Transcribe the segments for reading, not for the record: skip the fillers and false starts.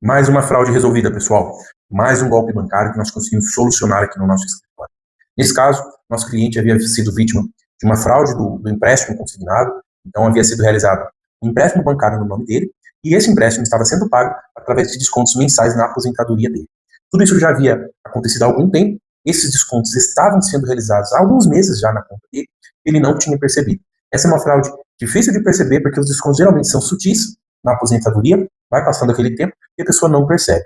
Mais uma fraude resolvida, pessoal. Mais um golpe bancário que nós conseguimos solucionar aqui no nosso escritório. Nesse caso, nosso cliente havia sido vítima de uma fraude do empréstimo consignado, então havia sido realizado um empréstimo bancário no nome dele, e esse empréstimo estava sendo pago através de descontos mensais na aposentadoria dele. Tudo isso já havia acontecido há algum tempo, esses descontos estavam sendo realizados há alguns meses já na conta dele, ele não tinha percebido. Essa é uma fraude difícil de perceber, porque os descontos geralmente são sutis na aposentadoria, vai passando aquele tempo e a pessoa não percebe.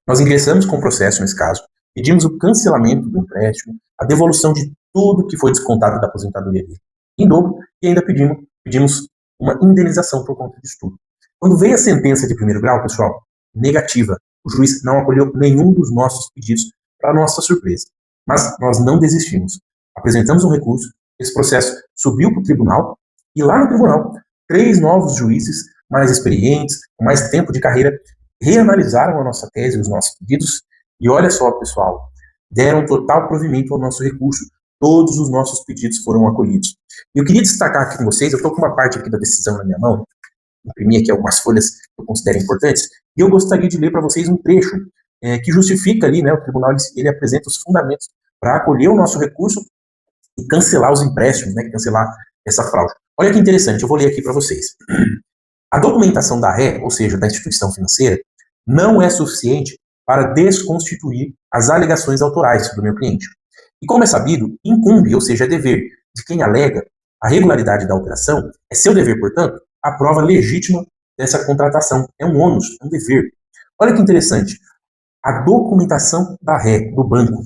Nós ingressamos com o processo nesse caso, pedimos o cancelamento do empréstimo, a devolução de tudo que foi descontado da aposentadoria dele, em dobro, e ainda pedimos uma indenização por conta disso tudo. Quando veio a sentença de primeiro grau, pessoal, negativa, o juiz não acolheu nenhum dos nossos pedidos, para nossa surpresa. Mas nós não desistimos. Apresentamos um recurso, esse processo subiu para o tribunal, e lá no tribunal, 3 novos juízes, mais experientes, com mais tempo de carreira, reanalisaram a nossa tese, os nossos pedidos, e olha só, pessoal, deram total provimento ao nosso recurso, todos os nossos pedidos foram acolhidos. E eu queria destacar aqui com vocês, eu estou com uma parte aqui da decisão na minha mão, imprimi aqui algumas folhas que eu considero importantes, e eu gostaria de ler para vocês um trecho que justifica ali, né, o tribunal ele apresenta os fundamentos para acolher o nosso recurso e cancelar os empréstimos, né, cancelar essa fraude. Olha que interessante, eu vou ler aqui para vocês. A documentação da ré, ou seja, da instituição financeira, não é suficiente para desconstituir as alegações autorais do meu cliente. E como é sabido, incumbe, ou seja, é dever de quem alega a regularidade da operação, é seu dever, portanto, a prova legítima dessa contratação. É um ônus, é um dever. Olha que interessante, a documentação da ré, do banco.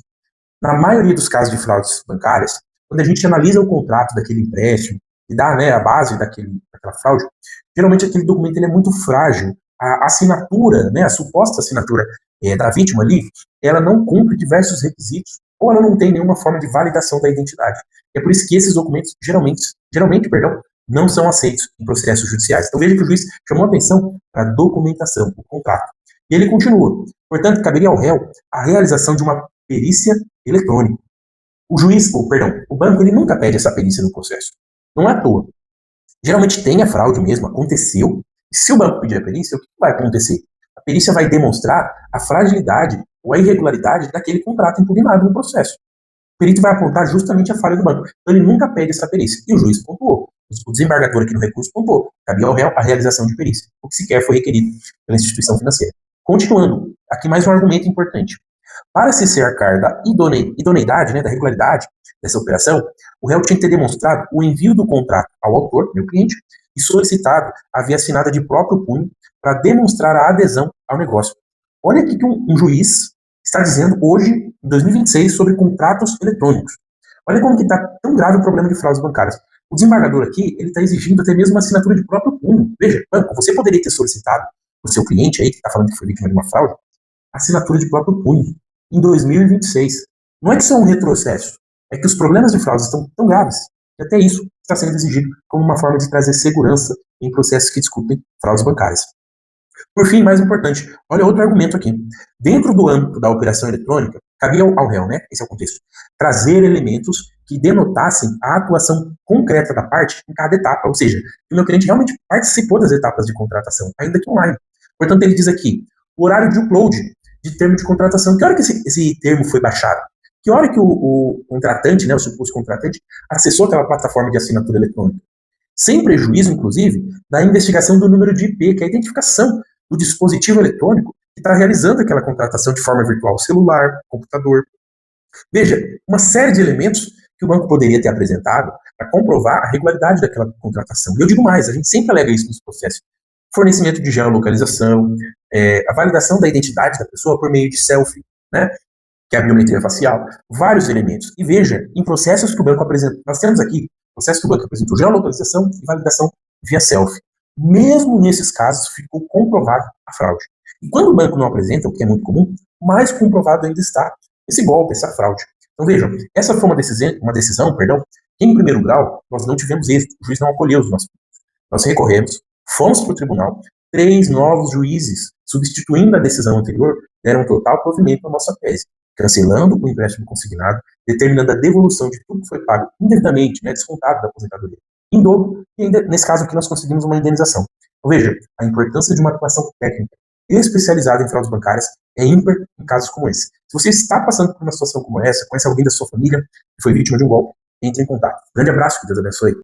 Na maioria dos casos de fraudes bancárias, quando a gente analisa o contrato daquele empréstimo e dá, né, a base daquela fraude, geralmente aquele documento ele é muito frágil. A assinatura, né, a suposta assinatura da vítima ali, ela não cumpre diversos requisitos ou ela não tem nenhuma forma de validação da identidade. É por isso que esses documentos geralmente, não são aceitos em processos judiciais. Então veja que o juiz chamou atenção para a documentação, o contrato. E ele continua. Portanto, caberia ao réu a realização de uma perícia eletrônica. O banco, ele nunca pede essa perícia no processo. Não é à toa. Geralmente tem a fraude mesmo, aconteceu. E se o banco pedir a perícia, o que vai acontecer? A perícia vai demonstrar a fragilidade ou a irregularidade daquele contrato impugnado no processo. O perito vai apontar justamente a falha do banco. Então ele nunca pede essa perícia. E o juiz pontuou. O desembargador aqui no recurso pontuou. Cabia ao réu a realização de perícia. O que sequer foi requerido pela instituição financeira. Continuando, aqui mais um argumento importante. Para se cercar da idoneidade, né, da regularidade dessa operação, o réu tinha que ter demonstrado o envio do contrato ao autor, meu cliente, e solicitado a via assinada de próprio punho para demonstrar a adesão ao negócio. Olha aqui que um juiz está dizendo hoje, em 2026, sobre contratos eletrônicos. Olha como que está tão grave o problema de fraudes bancárias. O desembargador aqui, ele está exigindo até mesmo uma assinatura de próprio punho. Veja, banco, você poderia ter solicitado para o seu cliente aí, que está falando que foi vítima de uma fraude, assinatura de próprio punho em 2026. Não é que isso é um retrocesso, é que os problemas de fraude estão tão graves que até isso está sendo exigido como uma forma de trazer segurança em processos que discutem fraudes bancárias. Por fim, mais importante, olha outro argumento aqui. Dentro do âmbito da operação eletrônica, cabia ao réu, né? Esse é o contexto, trazer elementos que denotassem a atuação concreta da parte em cada etapa, ou seja, que o meu cliente realmente participou das etapas de contratação, ainda que online. Portanto, ele diz aqui, o horário de upload de termo de contratação, que hora que esse termo foi baixado? Que hora que o contratante, né, o suposto contratante, acessou aquela plataforma de assinatura eletrônica? Sem prejuízo, inclusive, da investigação do número de IP, que é a identificação do dispositivo eletrônico que está realizando aquela contratação de forma virtual, celular, computador. Veja, uma série de elementos que o banco poderia ter apresentado para comprovar a regularidade daquela contratação. E eu digo mais, a gente sempre alega isso nos processos. Fornecimento de geolocalização, a validação da identidade da pessoa por meio de selfie, né, que é a biometria facial, vários elementos. E veja, em processos que o banco apresenta, nós temos aqui processos que o banco apresentou geolocalização e validação via selfie. Mesmo nesses casos, ficou comprovado a fraude. E quando o banco não apresenta, o que é muito comum, mais comprovado ainda está esse golpe, essa fraude. Então vejam, essa foi uma decisão, que em primeiro grau nós não tivemos êxito, o juiz não acolheu os nossos pedidos. Nós recorremos, fomos para o tribunal, 3 novos juízes, substituindo a decisão anterior, deram total provimento à nossa tese, cancelando o empréstimo consignado, determinando a devolução de tudo que foi pago indevidamente, né, descontado da aposentadoria, em dobro, e ainda, nesse caso aqui nós conseguimos uma indenização. Então veja, a importância de uma atuação técnica, especializada em fraudes bancárias é ímpar em casos como esse. Se você está passando por uma situação como essa, conhece alguém da sua família que foi vítima de um golpe, entre em contato. Grande abraço, que Deus abençoe.